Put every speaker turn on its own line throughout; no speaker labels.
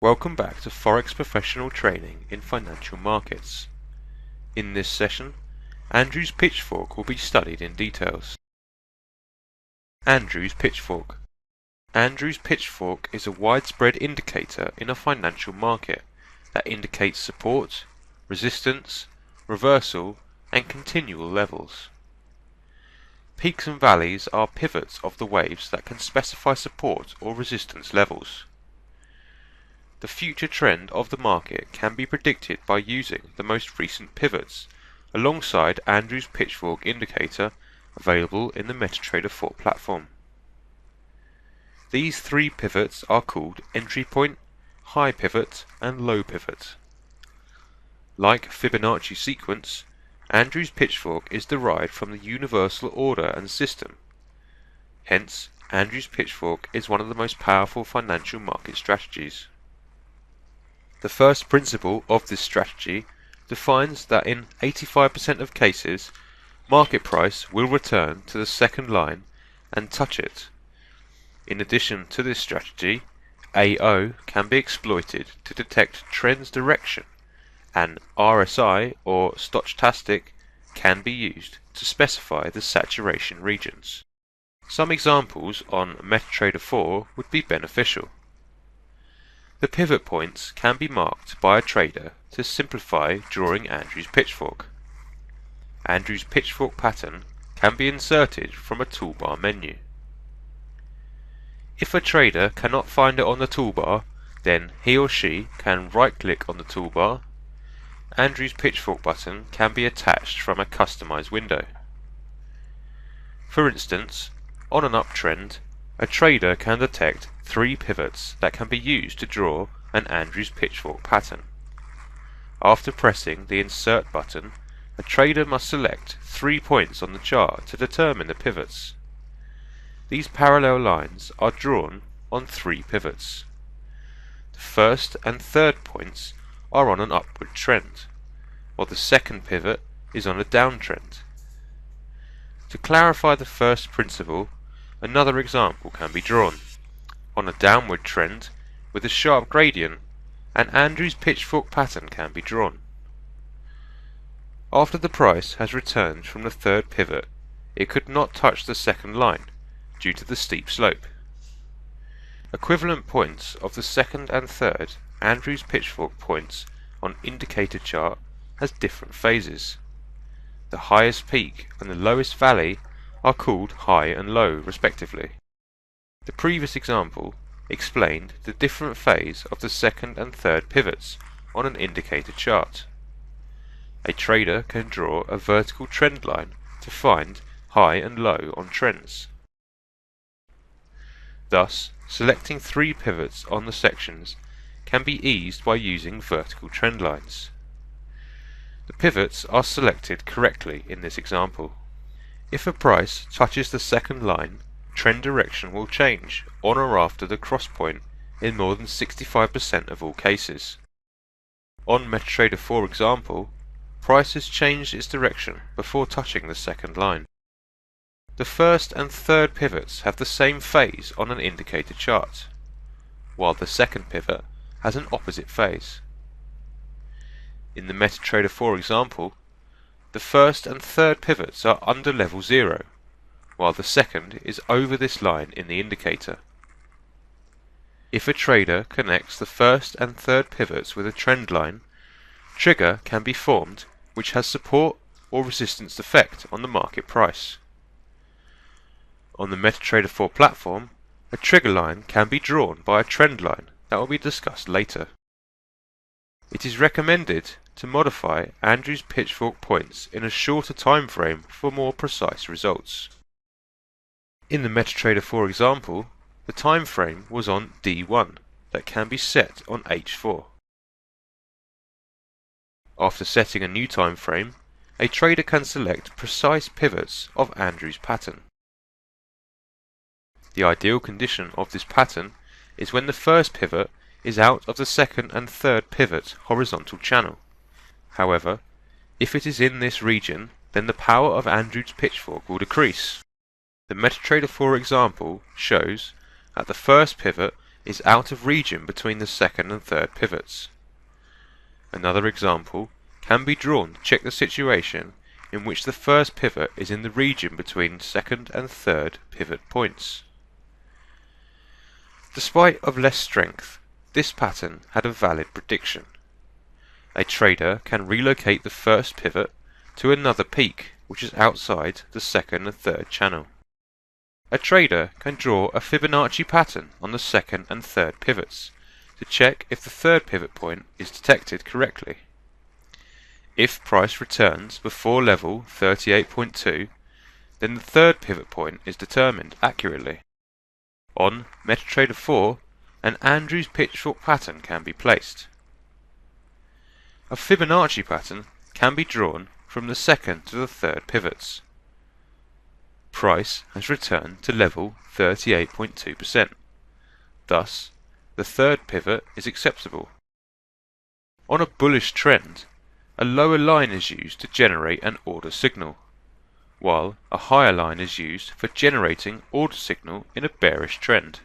Welcome back to Forex Professional Training in Financial Markets. In this session, Andrew's Pitchfork will be studied in details. Andrew's Pitchfork. Andrew's Pitchfork is a widespread indicator in a financial market that indicates support, resistance, reversal, and continual levels. Peaks and valleys are pivots of the waves that can specify support or resistance levels. The future trend of the market can be predicted by using the most recent pivots alongside Andrew's Pitchfork indicator available in the MetaTrader 4 platform. These three pivots are called entry point, high pivot, and low pivot. Like Fibonacci sequence, Andrew's Pitchfork is derived from the universal order and system. Hence, Andrew's Pitchfork is one of the most powerful financial market strategies. The first principle of this strategy defines that in 85% of cases, market price will return to the second line and touch it. In addition to this strategy, AO can be exploited to detect trends direction, and RSI or stochastic can be used to specify the saturation regions. Some examples on MetaTrader 4 would be beneficial. The pivot points can be marked by a trader to simplify drawing Andrew's Pitchfork. Andrew's Pitchfork pattern can be inserted from a toolbar menu. If a trader cannot find it on the toolbar, then he or she can right-click on the toolbar. Andrew's Pitchfork button can be attached from a customized window. For instance, on an uptrend, a trader can detect three pivots that can be used to draw an Andrew's Pitchfork pattern. After pressing the Insert button, a trader must select 3 points on the chart to determine the pivots. These parallel lines are drawn on 3 pivots. The first and third points are on an upward trend, while the second pivot is on a downtrend. To clarify the first principle, another example can be drawn. On a downward trend with a sharp gradient, an Andrew's Pitchfork pattern can be drawn. After the price has returned from the third pivot, it could not touch the second line due to the steep slope. Equivalent points of the second and third Andrew's Pitchfork points on Indikator chart has different phases. The highest peak and the lowest valley are called high and low respectively. The previous example explained the different phase of the second and third pivots on an indicator chart. A trader can draw a vertical trend line to find high and low on trends. Thus, selecting 3 pivots on the sections can be eased by using vertical trend lines. The pivots are selected correctly in this example. If a price touches the second line, trend direction will change on or after the cross point in more than 65% of all cases. On MetaTrader 4 example, price has changed its direction before touching the second line. The first and third pivots have the same phase on an indicator chart, while the second pivot has an opposite phase. In the MetaTrader 4 example, the first and third pivots are under level 0, while the second is over this line in the indicator. If a trader connects the first and third pivots with a trend line, trigger can be formed which has support or resistance effect on the market price. On the MetaTrader 4 platform, a trigger line can be drawn by a trend line that will be discussed later. It is recommended to modify Andrew's Pitchfork points in a shorter time frame for more precise results. In the MetaTrader 4 example, the time frame was on D1 that can be set on H4. After setting a new time frame, a trader can select precise pivots of Andrew's pattern. The ideal condition of this pattern is when the first pivot is out of the second and third pivot horizontal channel. However, if it is in this region, then the power of Andrew's Pitchfork will decrease. The MetaTrader 4 example shows that the first pivot is out of region between the second and third pivots. Another example can be drawn to check the situation in which the first pivot is in the region between second and third pivot points. Despite of less strength, this pattern had a valid prediction. A trader can relocate the first pivot to another peak which is outside the second and third channel. A trader can draw a Fibonacci pattern on the second and third pivots to check if the third pivot point is detected correctly. If price returns before level 38.2, then the third pivot point is determined accurately. On MetaTrader 4, an Andrews Pitchfork pattern can be placed. A Fibonacci pattern can be drawn from the second to the third pivots. Price has returned to level 38.2%. Thus, the third pivot is acceptable. On a bullish trend, a lower line is used to generate an order signal, while a higher line is used for generating order signal in a bearish trend.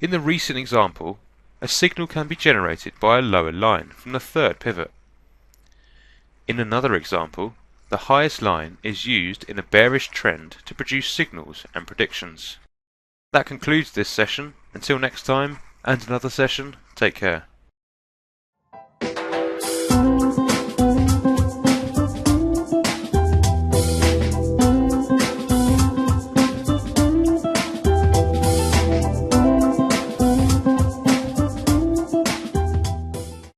In the recent example, a signal can be generated by a lower line from the third pivot. In another example, the highest line is used in a bearish trend to produce signals and predictions. That concludes this session. Until next time, and another session, take care.